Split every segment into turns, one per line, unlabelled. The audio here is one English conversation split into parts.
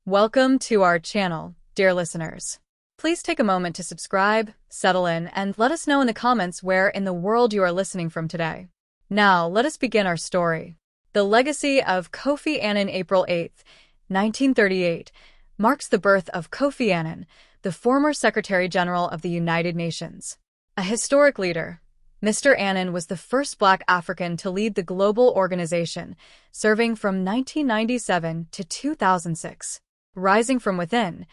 Welcome to our channel, dear listeners. Please take a moment to subscribe, settle in, and let us know in the comments where in the world you are listening from today. Now, let us begin our story. The legacy of Kofi Annan. April 8, 1938, marks the birth of Kofi Annan, the former Secretary General of the United Nations. A historic leader, Mr. Annan was the first Black African to lead the global organization, serving from 1997 to 2006. Rising from within,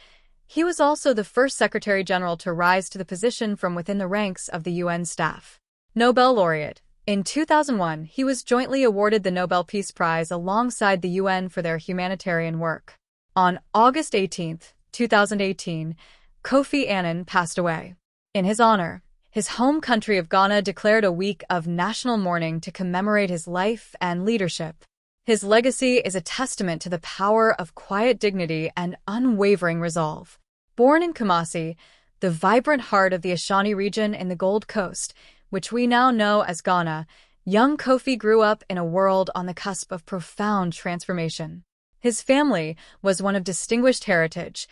he was also the first Secretary General to rise to the position from within the ranks of the UN staff. Nobel laureate. In 2001, he was jointly awarded the Nobel Peace Prize alongside the UN for their humanitarian work. On August 18, 2018, Kofi Annan passed away. In his honor, his home country of Ghana declared a week of national mourning to commemorate his life and leadership. His legacy is a testament to the power of quiet dignity and unwavering resolve. Born in Kumasi, the vibrant heart of the Ashanti region in the Gold Coast, which we now know as Ghana, young Kofi grew up in a world on the cusp of profound transformation. His family was one of distinguished heritage.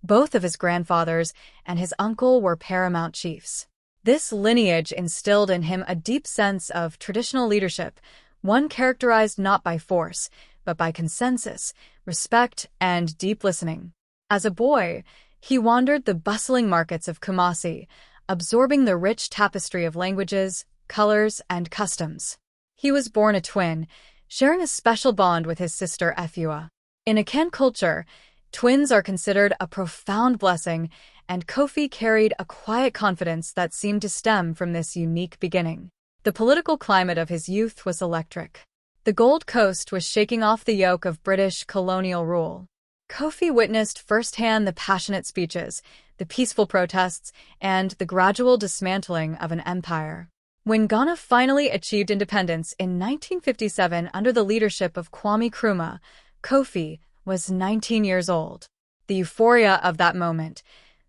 Both of his grandfathers and his uncle were paramount chiefs. This lineage instilled in him a deep sense of traditional leadership, one characterized not by force, but by consensus, respect, and deep listening. As a boy, he wandered the bustling markets of Kumasi, absorbing the rich tapestry of languages, colors, and customs. He was born a twin, sharing a special bond with his sister Efua. In Akan culture, twins are considered a profound blessing, and Kofi carried a quiet confidence that seemed to stem from this unique beginning. The political climate of his youth was electric. The Gold Coast was shaking off the yoke of British colonial rule. Kofi witnessed firsthand the passionate speeches, the peaceful protests, and the gradual dismantling of an empire. When Ghana finally achieved independence in 1957 under the leadership of Kwame Nkrumah, Kofi was 19 years old. The euphoria of that moment,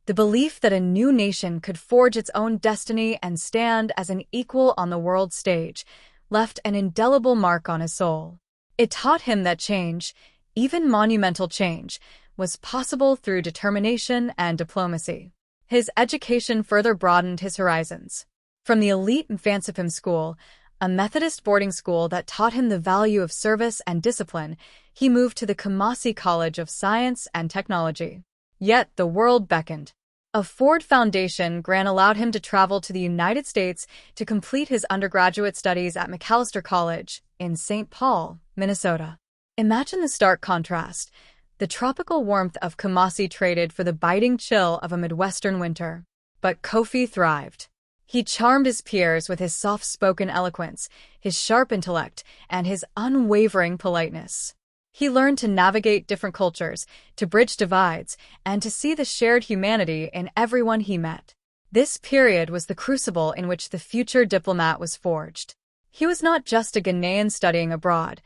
the belief that a new nation could forge its own destiny and stand as an equal on the world stage, left an indelible mark on his soul. It taught him that change, even monumental change, was possible through determination and diplomacy. His education further broadened his horizons. From the elite Mfantsipim School, a Methodist boarding school that taught him the value of service and discipline, he moved to the Kumasi College of Science and Technology. Yet the world beckoned. A Ford Foundation grant allowed him to travel to the United States to complete his undergraduate studies at Macalester College in St. Paul, Minnesota. Imagine the stark contrast. The tropical warmth of Kumasi traded for the biting chill of a Midwestern winter. But Kofi thrived. He charmed his peers with his soft-spoken eloquence, his sharp intellect, and his unwavering politeness. He learned to navigate different cultures, to bridge divides, and to see the shared humanity in everyone he met. This period was the crucible in which the future diplomat was forged. He was not just a Ghanaian studying abroad.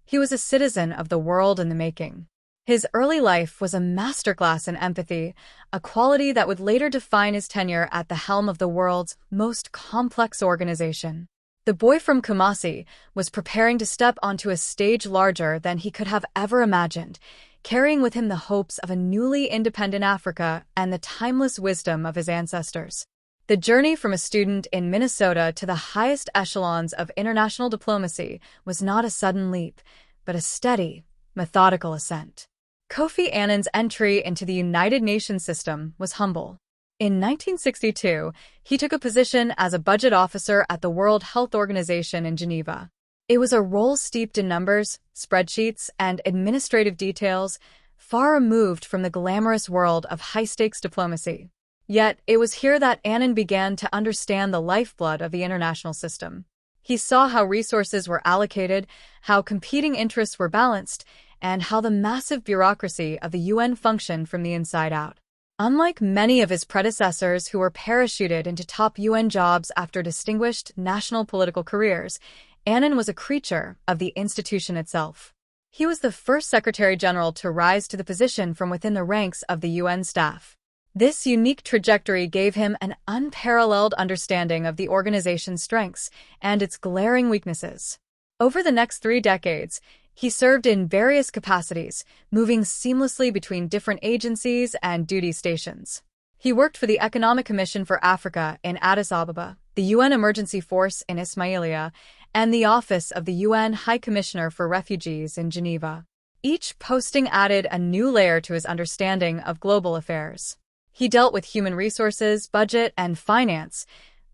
He was a citizen of the world in the making. His early life was a masterclass in empathy, a quality that would later define his tenure at the helm of the world's most complex organization. The boy from Kumasi was preparing to step onto a stage larger than he could have ever imagined, carrying with him the hopes of a newly independent Africa and the timeless wisdom of his ancestors. The journey from a student in Minnesota to the highest echelons of international diplomacy was not a sudden leap, but a steady, methodical ascent. Kofi Annan's entry into the United Nations system was humble. In 1962, he took a position as a budget officer at the World Health Organization in Geneva. It was a role steeped in numbers, spreadsheets, and administrative details, far removed from the glamorous world of high-stakes diplomacy. Yet, it was here that Annan began to understand the lifeblood of the international system. He saw how resources were allocated, how competing interests were balanced, and how the massive bureaucracy of the UN functioned from the inside out. Unlike many of his predecessors who were parachuted into top UN jobs after distinguished national political careers, Annan was a creature of the institution itself. He was the first Secretary General to rise to the position from within the ranks of the UN staff. This unique trajectory gave him an unparalleled understanding of the organization's strengths and its glaring weaknesses. Over the next 3 decades, He served in various capacities, moving seamlessly between different agencies and duty stations. He worked for the Economic Commission for Africa in Addis Ababa, the UN Emergency Force in Ismailia, and the Office of the UN High Commissioner for Refugees in Geneva. Each posting added a new layer to his understanding of global affairs. He dealt with human resources, budget, and finance,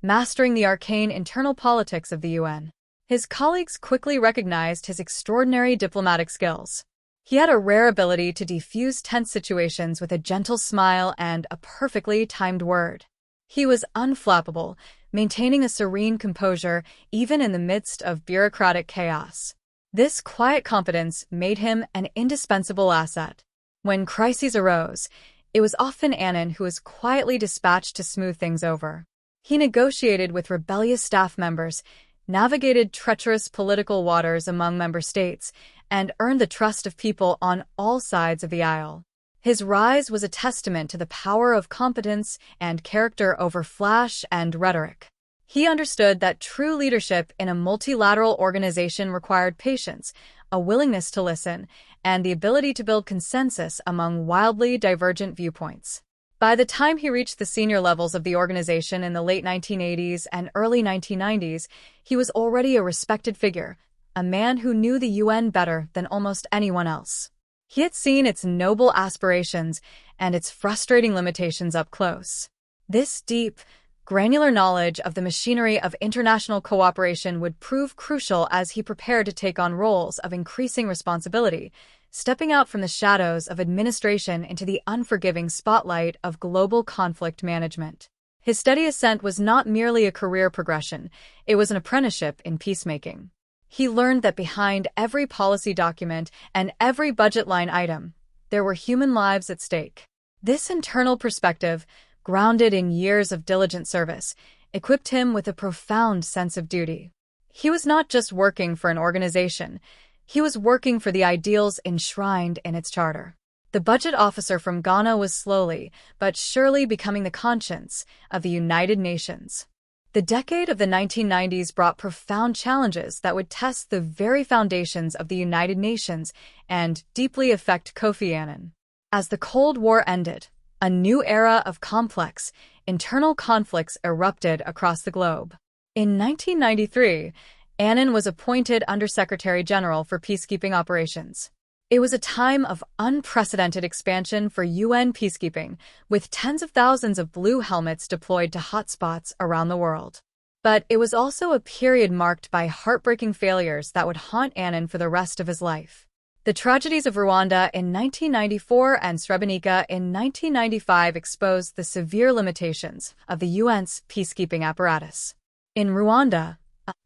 mastering the arcane internal politics of the UN. His colleagues quickly recognized his extraordinary diplomatic skills. He had a rare ability to defuse tense situations with a gentle smile and a perfectly timed word. He was unflappable, maintaining a serene composure even in the midst of bureaucratic chaos. This quiet competence made him an indispensable asset. When crises arose, it was often Annan who was quietly dispatched to smooth things over. He negotiated with rebellious staff members, navigated treacherous political waters among member states, and earned the trust of people on all sides of the aisle. His rise was a testament to the power of competence and character over flash and rhetoric. He understood that true leadership in a multilateral organization required patience, a willingness to listen, and the ability to build consensus among wildly divergent viewpoints. By the time he reached the senior levels of the organization in the late 1980s and early 1990s, he was already a respected figure, a man who knew the UN better than almost anyone else. He had seen its noble aspirations and its frustrating limitations up close. This deep, granular knowledge of the machinery of international cooperation would prove crucial as he prepared to take on roles of increasing responsibility, stepping out from the shadows of administration into the unforgiving spotlight of global conflict management. His steady ascent was not merely a career progression, it was an apprenticeship in peacemaking. He learned that behind every policy document and every budget line item, there were human lives at stake. This internal perspective, grounded in years of diligent service, equipped him with a profound sense of duty. He was not just working for an organization, he was working for the ideals enshrined in its charter. The budget officer from Ghana was slowly, but surely becoming the conscience of the United Nations. The decade of the 1990s brought profound challenges that would test the very foundations of the United Nations and deeply affect Kofi Annan. As the Cold War ended, a new era of complex, internal conflicts erupted across the globe. In 1993, Annan was appointed Undersecretary General for Peacekeeping Operations. It was a time of unprecedented expansion for UN peacekeeping, with tens of thousands of blue helmets deployed to hotspots around the world. But it was also a period marked by heartbreaking failures that would haunt Annan for the rest of his life. The tragedies of Rwanda in 1994 and Srebrenica in 1995 exposed the severe limitations of the UN's peacekeeping apparatus. In Rwanda,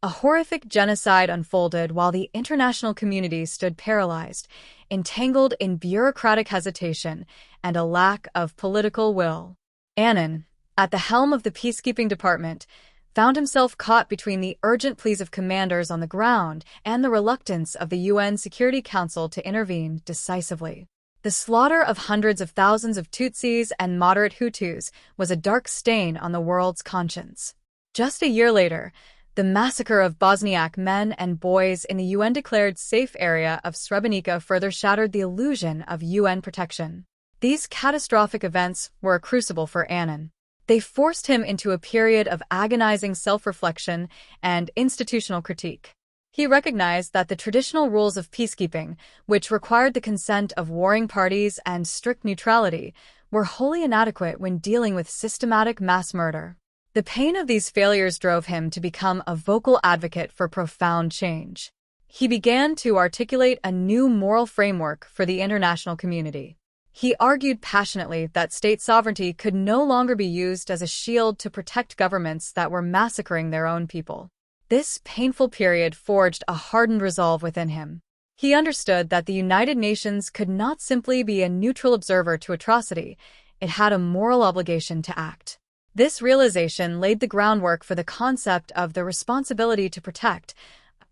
a horrific genocide unfolded while the international community stood paralyzed, entangled in bureaucratic hesitation and a lack of political will. Annan, at the helm of the peacekeeping department, found himself caught between the urgent pleas of commanders on the ground and the reluctance of the UN Security Council to intervene decisively. The slaughter of hundreds of thousands of Tutsis and moderate Hutus was a dark stain on the world's conscience. Just a year later, the massacre of Bosniak men and boys in the UN-declared safe area of Srebrenica further shattered the illusion of UN protection. These catastrophic events were a crucible for Annan. They forced him into a period of agonizing self-reflection and institutional critique. He recognized that the traditional rules of peacekeeping, which required the consent of warring parties and strict neutrality, were wholly inadequate when dealing with systematic mass murder. The pain of these failures drove him to become a vocal advocate for profound change. He began to articulate a new moral framework for the international community. He argued passionately that state sovereignty could no longer be used as a shield to protect governments that were massacring their own people. This painful period forged a hardened resolve within him. He understood that the United Nations could not simply be a neutral observer to atrocity, it had a moral obligation to act. This realization laid the groundwork for the concept of the responsibility to protect,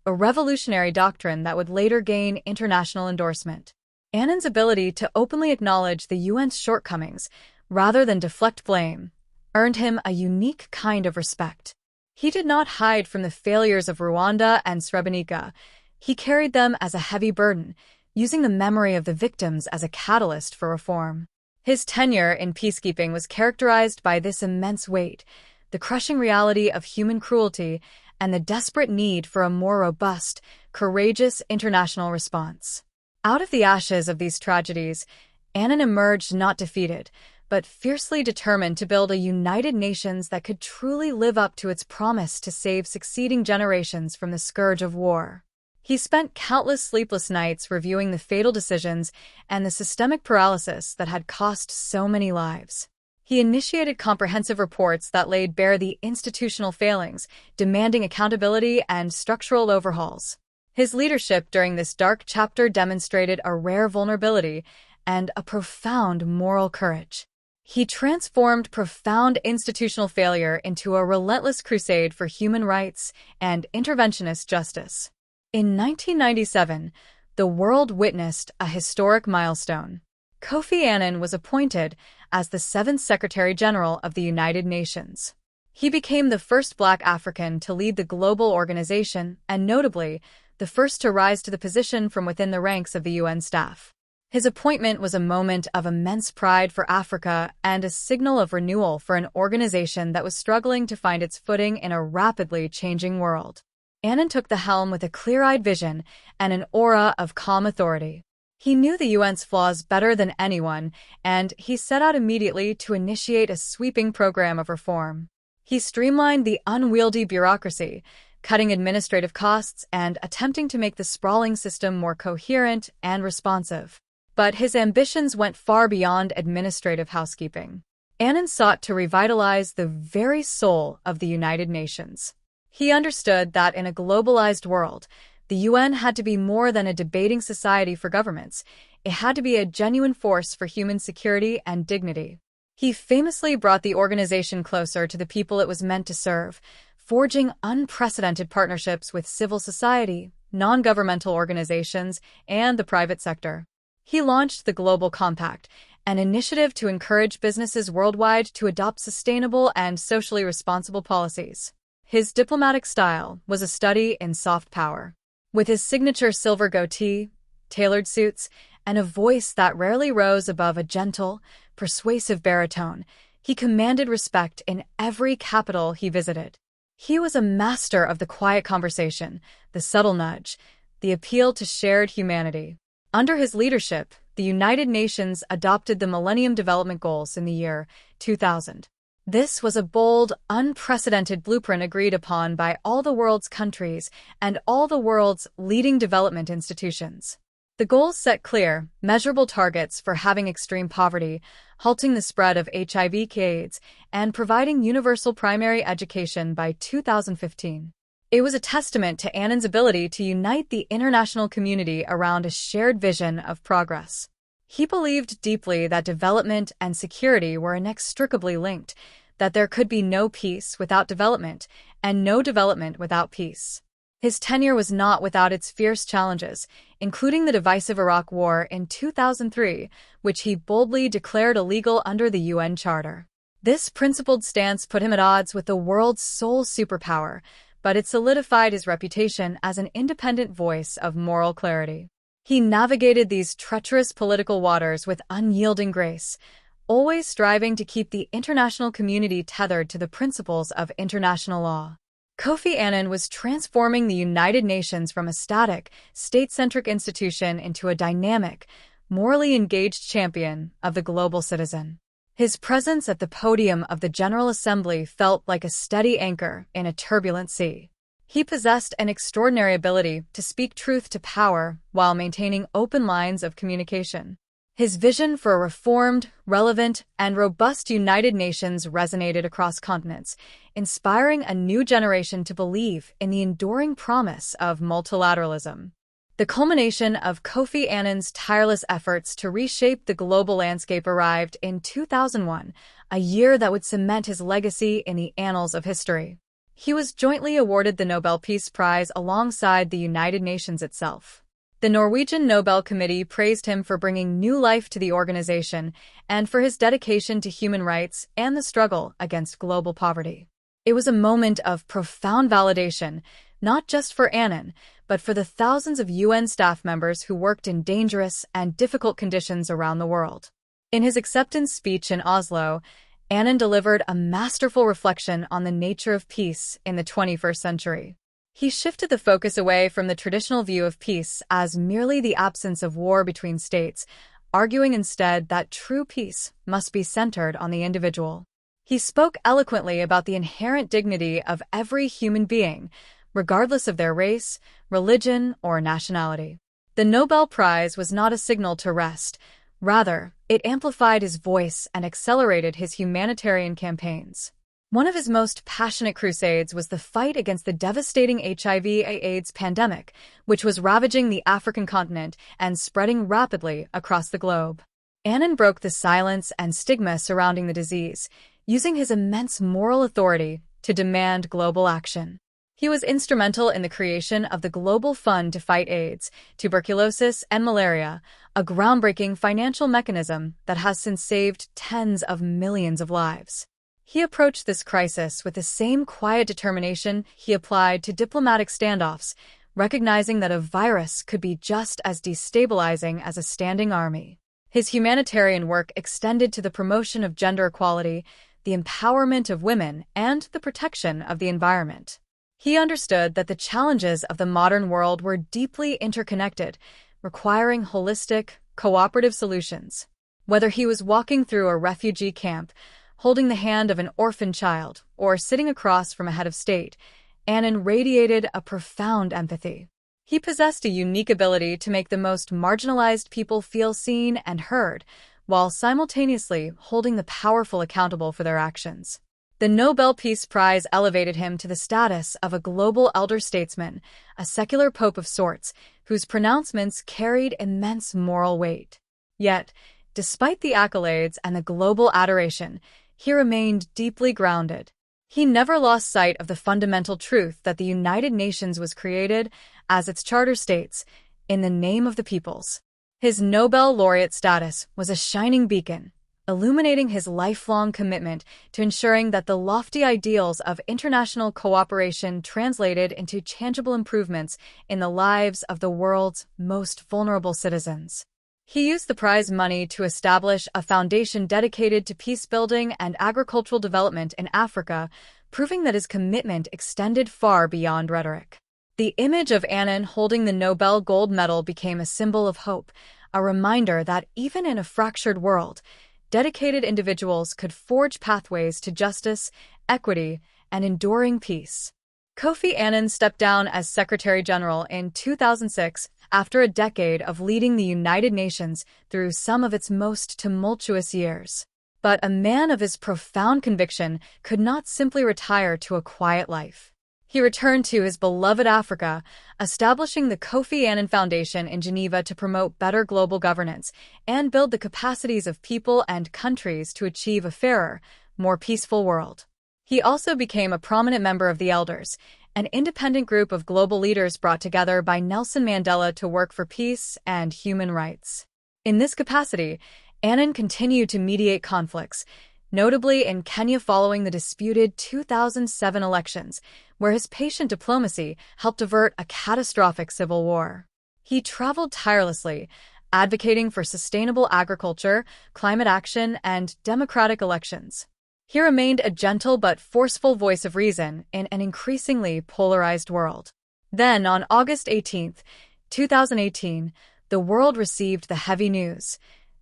a revolutionary doctrine that would later gain international endorsement. Annan's ability to openly acknowledge the UN's shortcomings, rather than deflect blame, earned him a unique kind of respect. He did not hide from the failures of Rwanda and Srebrenica, He carried them as a heavy burden, using the memory of the victims as a catalyst for reform. His tenure in peacekeeping was characterized by this immense weight, the crushing reality of human cruelty, and the desperate need for a more robust, courageous international response. Out of the ashes of these tragedies, Annan emerged not defeated, but fiercely determined to build a United Nations that could truly live up to its promise to save succeeding generations from the scourge of war. He spent countless sleepless nights reviewing the fatal decisions and the systemic paralysis that had cost so many lives. He initiated comprehensive reports that laid bare the institutional failings, demanding accountability and structural overhauls. His leadership during this dark chapter demonstrated a rare vulnerability and a profound moral courage. He transformed profound institutional failure into a relentless crusade for human rights and interventionist justice. In 1997, the world witnessed a historic milestone. Kofi Annan was appointed as the 7th Secretary-General of the United Nations. He became the first Black African to lead the global organization and, notably, the first to rise to the position from within the ranks of the UN staff. His appointment was a moment of immense pride for Africa and a signal of renewal for an organization that was struggling to find its footing in a rapidly changing world. Annan took the helm with a clear-eyed vision and an aura of calm authority. He knew the UN's flaws better than anyone, and he set out immediately to initiate a sweeping program of reform. He streamlined the unwieldy bureaucracy, cutting administrative costs and attempting to make the sprawling system more coherent and responsive. But his ambitions went far beyond administrative housekeeping. Annan sought to revitalize the very soul of the United Nations. He understood that in a globalized world, the UN had to be more than a debating society for governments. It had to be a genuine force for human security and dignity. He famously brought the organization closer to the people it was meant to serve, forging unprecedented partnerships with civil society, non-governmental organizations, and the private sector. He launched the Global Compact, an initiative to encourage businesses worldwide to adopt sustainable and socially responsible policies. His diplomatic style was a study in soft power. With his signature silver goatee, tailored suits, and a voice that rarely rose above a gentle, persuasive baritone, he commanded respect in every capital he visited. He was a master of the quiet conversation, the subtle nudge, the appeal to shared humanity. Under his leadership, the United Nations adopted the Millennium Development Goals in the year 2000. This was a bold, unprecedented blueprint agreed upon by all the world's countries and all the world's leading development institutions. The goals set clear, measurable targets for halving extreme poverty, halting the spread of HIV/AIDS, and providing universal primary education by 2015. It was a testament to Annan's ability to unite the international community around a shared vision of progress. He believed deeply that development and security were inextricably linked, that there could be no peace without development, and no development without peace. His tenure was not without its fierce challenges, including the divisive Iraq War in 2003, which he boldly declared illegal under the UN Charter. This principled stance put him at odds with the world's sole superpower, but it solidified his reputation as an independent voice of moral clarity. He navigated these treacherous political waters with unyielding grace, always striving to keep the international community tethered to the principles of international law. Kofi Annan was transforming the United Nations from a static, state-centric institution into a dynamic, morally engaged champion of the global citizen. His presence at the podium of the General Assembly felt like a steady anchor in a turbulent sea. He possessed an extraordinary ability to speak truth to power while maintaining open lines of communication. His vision for a reformed, relevant, and robust United Nations resonated across continents, inspiring a new generation to believe in the enduring promise of multilateralism. The culmination of Kofi Annan's tireless efforts to reshape the global landscape arrived in 2001, a year that would cement his legacy in the annals of history. He was jointly awarded the Nobel Peace Prize alongside the United Nations itself. The Norwegian Nobel Committee praised him for bringing new life to the organization and for his dedication to human rights and the struggle against global poverty. It was a moment of profound validation, not just for Annan, but for the thousands of UN staff members who worked in dangerous and difficult conditions around the world. In his acceptance speech in Oslo, Annan delivered a masterful reflection on the nature of peace in the 21st century. He shifted the focus away from the traditional view of peace as merely the absence of war between states, arguing instead that true peace must be centered on the individual. He spoke eloquently about the inherent dignity of every human being, regardless of their race, religion, or nationality. The Nobel Prize was not a signal to rest. Rather, it amplified his voice and accelerated his humanitarian campaigns. One of his most passionate crusades was the fight against the devastating HIV/AIDS pandemic, which was ravaging the African continent and spreading rapidly across the globe. Annan broke the silence and stigma surrounding the disease, using his immense moral authority to demand global action. He was instrumental in the creation of the Global Fund to fight AIDS, tuberculosis, and malaria, a groundbreaking financial mechanism that has since saved tens of millions of lives. He approached this crisis with the same quiet determination he applied to diplomatic standoffs, recognizing that a virus could be just as destabilizing as a standing army. His humanitarian work extended to the promotion of gender equality, the empowerment of women, and the protection of the environment. He understood that the challenges of the modern world were deeply interconnected, requiring holistic, cooperative solutions. Whether he was walking through a refugee camp, holding the hand of an orphan child, or sitting across from a head of state, Annan radiated a profound empathy. He possessed a unique ability to make the most marginalized people feel seen and heard, while simultaneously holding the powerful accountable for their actions. The Nobel Peace Prize elevated him to the status of a global elder statesman, a secular pope of sorts, whose pronouncements carried immense moral weight. Yet, despite the accolades and the global adoration, he remained deeply grounded. He never lost sight of the fundamental truth that the United Nations was created, as its charter states, in the name of the peoples. His Nobel laureate status was a shining beacon, illuminating his lifelong commitment to ensuring that the lofty ideals of international cooperation translated into tangible improvements in the lives of the world's most vulnerable citizens. He used the prize money to establish a foundation dedicated to peace-building and agricultural development in Africa, proving that his commitment extended far beyond rhetoric. The image of Annan holding the Nobel Gold Medal became a symbol of hope, a reminder that even in a fractured world, dedicated individuals could forge pathways to justice, equity, and enduring peace. Kofi Annan stepped down as Secretary General in 2006 after a decade of leading the United Nations through some of its most tumultuous years. But a man of his profound conviction could not simply retire to a quiet life. He returned to his beloved Africa, establishing the Kofi Annan Foundation in Geneva to promote better global governance and build the capacities of people and countries to achieve a fairer, more peaceful world. He also became a prominent member of the Elders, an independent group of global leaders brought together by Nelson Mandela to work for peace and human rights. In this capacity, Annan continued to mediate conflicts, notably in Kenya following the disputed 2007 elections, where his patient diplomacy helped avert a catastrophic civil war. He traveled tirelessly, advocating for sustainable agriculture, climate action, and democratic elections. He remained a gentle but forceful voice of reason in an increasingly polarized world. Then, on August 18, 2018, the world received the heavy news.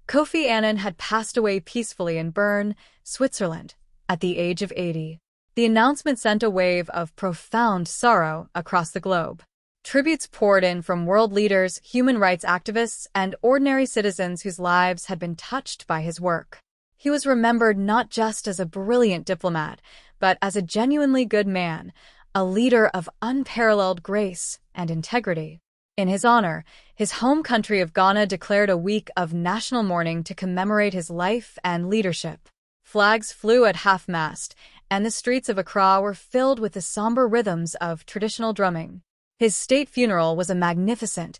Kofi Annan had passed away peacefully in Bern, Switzerland, at the age of 80. The announcement sent a wave of profound sorrow across the globe. Tributes poured in from world leaders, human rights activists, and ordinary citizens whose lives had been touched by his work. He was remembered not just as a brilliant diplomat, but as a genuinely good man, a leader of unparalleled grace and integrity. In his honor, his home country of Ghana declared a week of national mourning to commemorate his life and leadership. Flags flew at half-mast, and the streets of Accra were filled with the somber rhythms of traditional drumming. His state funeral was a magnificent,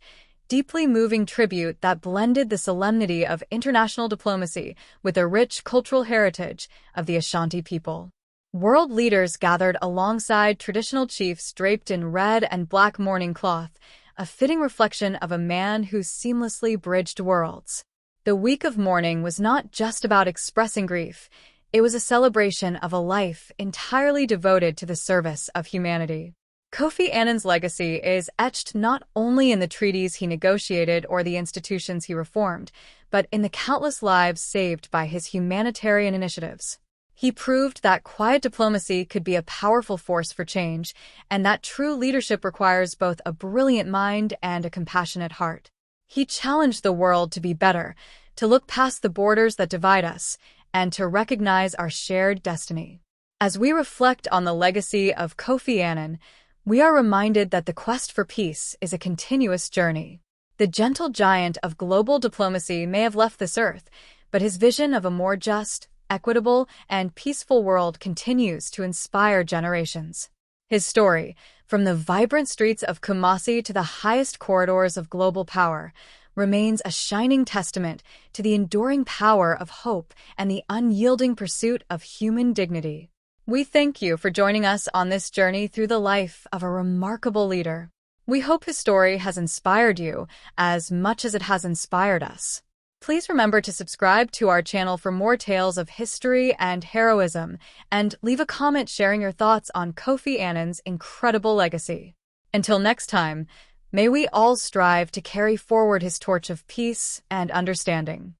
deeply moving tribute that blended the solemnity of international diplomacy with the rich cultural heritage of the Ashanti people. World leaders gathered alongside traditional chiefs draped in red and black mourning cloth, a fitting reflection of a man who seamlessly bridged worlds. The week of mourning was not just about expressing grief, it was a celebration of a life entirely devoted to the service of humanity. Kofi Annan's legacy is etched not only in the treaties he negotiated or the institutions he reformed, but in the countless lives saved by his humanitarian initiatives. He proved that quiet diplomacy could be a powerful force for change, and that true leadership requires both a brilliant mind and a compassionate heart. He challenged the world to be better, to look past the borders that divide us, and to recognize our shared destiny. As we reflect on the legacy of Kofi Annan, we are reminded that the quest for peace is a continuous journey. The gentle giant of global diplomacy may have left this earth, but his vision of a more just, equitable, and peaceful world continues to inspire generations. His story, from the vibrant streets of Kumasi to the highest corridors of global power, remains a shining testament to the enduring power of hope and the unyielding pursuit of human dignity. We thank you for joining us on this journey through the life of a remarkable leader. We hope his story has inspired you as much as it has inspired us. Please remember to subscribe to our channel for more tales of history and heroism, and leave a comment sharing your thoughts on Kofi Annan's incredible legacy. Until next time, may we all strive to carry forward his torch of peace and understanding.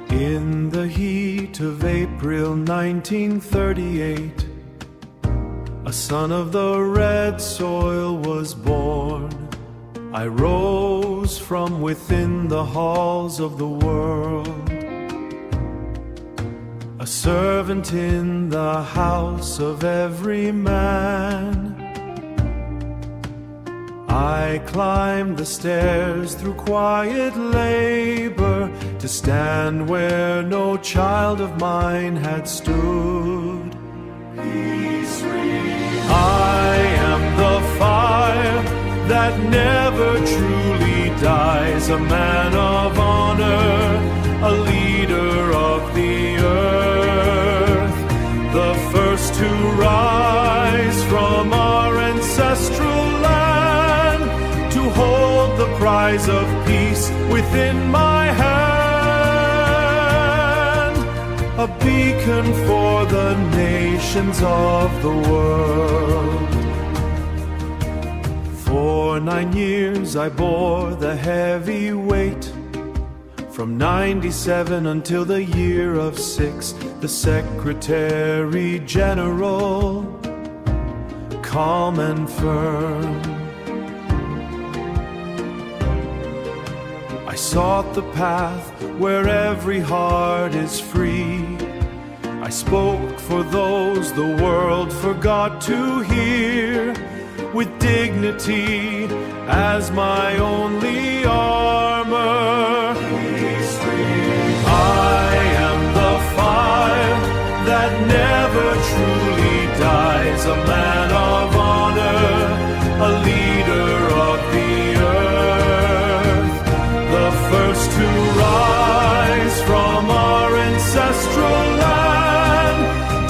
In the heat of April 1938, a son of the red soil was born. I rose from within the halls of the world, a servant in the house of every man. I climbed the stairs through quiet labor to stand where no child of mine had stood. Peace reign. I am the fire that never truly dies, a man of honor, a leader of the earth, the first to rise from our ancestral land, to hold the prize of peace within my hand, a beacon for the nations of the world. For 9 years I bore the heavy weight, from 97 until the year of 6, the Secretary General, calm and firm. I sought the path where every heart is free. I spoke for those the world forgot to hear, with dignity as my only armor. I am the fire that never truly dies, a man of honor, a leader of the earth, the first to rise from our ancestral land,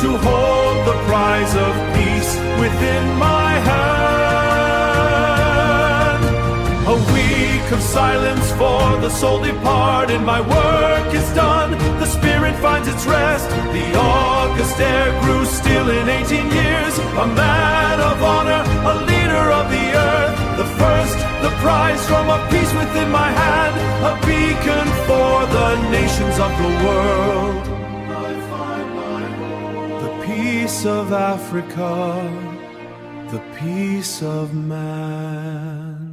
to hold the prize of peace within my hand. A week of silence for the soul departed, my work is done, the spirit finds its rest. The August air grew still in 18 years, a man of honor, a leader of the earth, the first, the prize from a peace within my hand, a beacon for the nations of the world. I find my home. The peace of Africa, the peace of man.